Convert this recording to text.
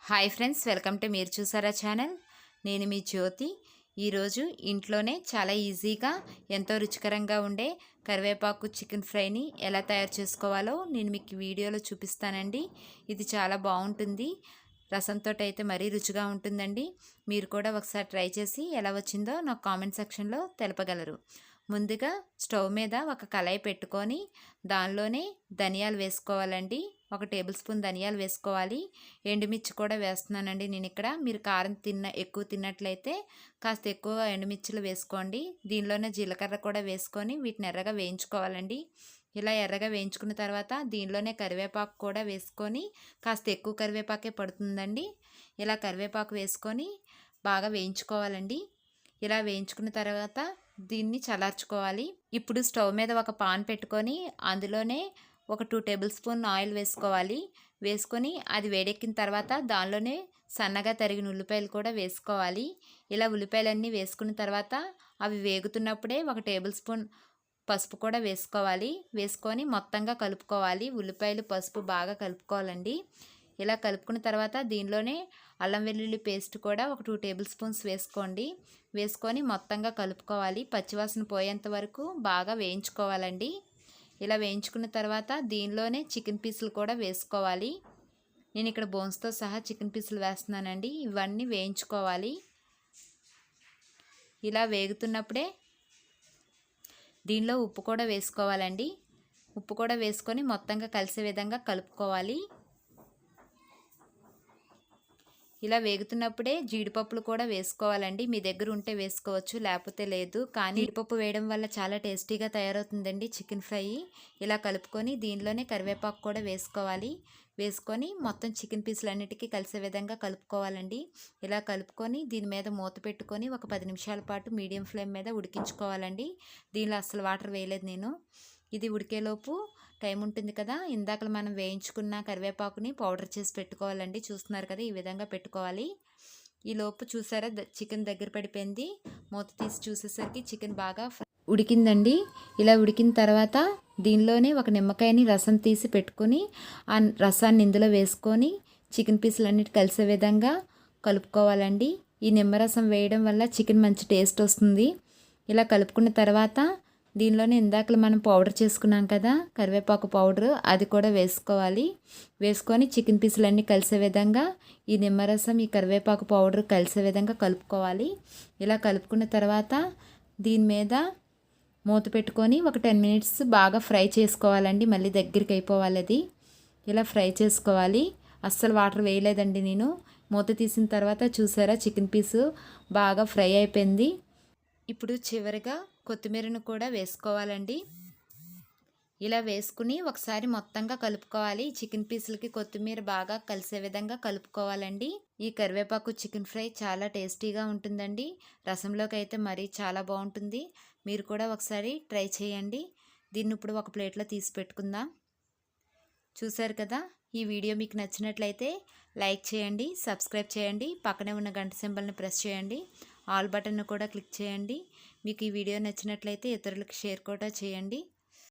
Hi friends, welcome to మీరు చూసారా channel. నేను మీ జ్యోతి. ఈరోజు ఇంట్లోనే చాలా ఈజీగా ఎంతో రుచికరంగా ఉండే కరివేపాకు చికెన్ ఫ్రైని ఎలా తయారు చేసుకోవాలో నేను మీకు వీడియోలో చూపిస్తానండి. ఇది చాలా బాగుంటుంది. రసంతో అయితే మరీ రుచిగా ఉంటుందండి. మీరు కూడా ఒకసారి ట్రై చేసి ఎలా వచ్చిందో నాకు కామెంట్ సెక్షన్లో తెలపగలరు. ముందుగా స్టవ్ మీద ఒక కళాయి పెట్టుకొని దానిలోనే ధనియాలు వేసుకోవాలండి. 1 టేబుల్ స్పూన్ ధనియాలు వేసుకోవాలి. ఎండుమిర్చి కూడా వేస్తున్నానండి నేను ఇక్కడ. మీరు కారం ఎక్కువ తిన్నట్లయితే కాస్త ఎక్కువ ఎండుమిర్చిలు వేసుకోండి. దీనిలోనే జీలకర్ర కూడా వేసుకొని వీటిని ఎర్రగా వేయించుకోవాలండి. ఇలా ఎర్రగా వేయించుకున్న తర్వాత దీనిలోనే కరివేపాకు కూడా వేసుకొని, కాస్త ఎక్కువ కరివేపాకే పడుతుందండి. ఇలా కరివేపాకు వేసుకొని బాగా వేయించుకోవాలండి. ఇలా వేయించుకున్న తర్వాత దీన్ని చల్లార్చుకోవాలి. ఇప్పుడు స్టవ్ మీద ఒక పాన్ పెట్టుకొని అందులోనే ఒక 2 టేబుల్ స్పూన్ ఆయిల్ వేసుకోవాలి. వేసుకొని అది వేడెక్కిన తర్వాత దానిలోనే సన్నగా తరిగిన ఉల్లిపాయలు కూడా వేసుకోవాలి. ఇలా ఉల్లిపాయలన్నీ వేసుకున్న తర్వాత అవి వేగుతున్నప్పుడే 1 టేబుల్ స్పూన్ పసుపు కూడా వేసుకోవాలి. వేసుకొని మొత్తంగా కలుపుకోవాలి. ఉల్లిపాయలు పసుపు బాగా కలుపుకోవాలండి. ఇలా కలుపుకున్న తర్వాత దీనిలోనే అల్లం వెల్లుల్లి పేస్ట్ కూడా ఒక 2 టేబుల్ స్పూన్స్ వేసుకోండి. వేసుకొని మొత్తంగా కలుపుకోవాలి. పచ్చివాసన పోయేంత వరకు బాగా వేయించుకోవాలండి. ఇలా వేయించుకున్న తర్వాత దీనిలోనే చికెన్ పీసులు కూడా వేసుకోవాలి. నేను ఇక్కడ బోన్స్తో సహా చికెన్ పీసులు వేస్తున్నానండి. ఇవన్నీ వేయించుకోవాలి. ఇలా వేగుతున్నప్పుడే దీనిలో ఉప్పు కూడా వేసుకోవాలండి. ఉప్పు కూడా వేసుకొని మొత్తంగా కలిసే విధంగా కలుపుకోవాలి. ఇలా వేగుతున్నప్పుడే జీడిపప్పులు కూడా వేసుకోవాలండి. మీ దగ్గర ఉంటే వేసుకోవచ్చు, లేకపోతే లేదు. కానీ జీడిపప్పు వేయడం వల్ల చాలా టేస్టీగా తయారవుతుందండి చికెన్ ఫ్రై. ఇలా కలుపుకొని దీనిలోనే కరివేపాకు కూడా వేసుకోవాలి. వేసుకొని మొత్తం చికెన్ పీసులన్నిటికీ కలిసే విధంగా కలుపుకోవాలండి. ఇలా కలుపుకొని దీని మీద మూత పెట్టుకొని ఒక 10 నిమిషాల పాటు మీడియం ఫ్లేమ్ మీద ఉడికించుకోవాలండి. దీనిలో అస్సలు వాటర్ వేయలేదు నేను. ఇది ఉడికేలోపు టైం ఉంటుంది కదా, ఇందాక మనం వేయించుకున్న కరివేపాకుని పౌడర్ చేసి పెట్టుకోవాలండి. చూస్తున్నారు కదా, ఈ విధంగా పెట్టుకోవాలి. ఈ లోపు చూసారా చికెన్ దగ్గర పడిపోయింది. మూత తీసి చూసేసరికి చికెన్ బాగా ఉడికిందండి. ఇలా ఉడికిన తర్వాత దీనిలోనే ఒక నిమ్మకాయని రసం తీసి పెట్టుకొని ఆ రసాన్ని ఇందులో వేసుకొని చికెన్ పీసులన్నిటి కలిసే విధంగా కలుపుకోవాలండి. ఈ నిమ్మరసం వేయడం వల్ల చికెన్ మంచి టేస్ట్ వస్తుంది. ఇలా కలుపుకున్న తర్వాత దీనిలోనే ఇందాక మనం పౌడర్ చేసుకున్నాం కదా, కరివేపాకు పౌడర్, అది కూడా వేసుకోవాలి. వేసుకొని చికెన్ పీసులన్నీ కలిసే విధంగా ఈ నిమ్మరసం, ఈ కరివేపాకు పౌడర్ కలిసే విధంగా కలుపుకోవాలి. ఇలా కలుపుకున్న తర్వాత దీని మీద మూత పెట్టుకొని ఒక 10 మినిట్స్ బాగా ఫ్రై చేసుకోవాలండి. మళ్ళీ దగ్గరికి అయిపోవాలి అది. ఇలా ఫ్రై చేసుకోవాలి. అస్సలు వాటర్ వేయలేదండి నేను. మూత తీసిన తర్వాత చూసారా చికెన్ పీసు బాగా ఫ్రై అయిపోయింది. ఇప్పుడు చివరిగా కొత్తిమీరను కూడా వేసుకోవాలండి. ఇలా వేసుకుని ఒకసారి మొత్తంగా కలుపుకోవాలి. చికెన్ పీసులకి కొత్తిమీర బాగా కలిసే విధంగా కలుపుకోవాలండి. ఈ కరివేపాకు చికెన్ ఫ్రై చాలా టేస్టీగా ఉంటుందండి. రసంలోకి అయితే మరీ చాలా బాగుంటుంది. మీరు కూడా ఒకసారి ట్రై చేయండి. దీన్ని ఇప్పుడు ఒక ప్లేట్లో తీసి పెట్టుకుందాం. చూసారు కదా, ఈ వీడియో మీకు నచ్చినట్లయితే లైక్ చేయండి, సబ్స్క్రైబ్ చేయండి, పక్కనే ఉన్న గంట సింబల్ని ప్రెస్ చేయండి, ఆల్ బటన్ను కూడా క్లిక్ చేయండి. మీకు ఈ వీడియో నచ్చినట్లయితే ఇతరులకు షేర్ కూడా చేయండి.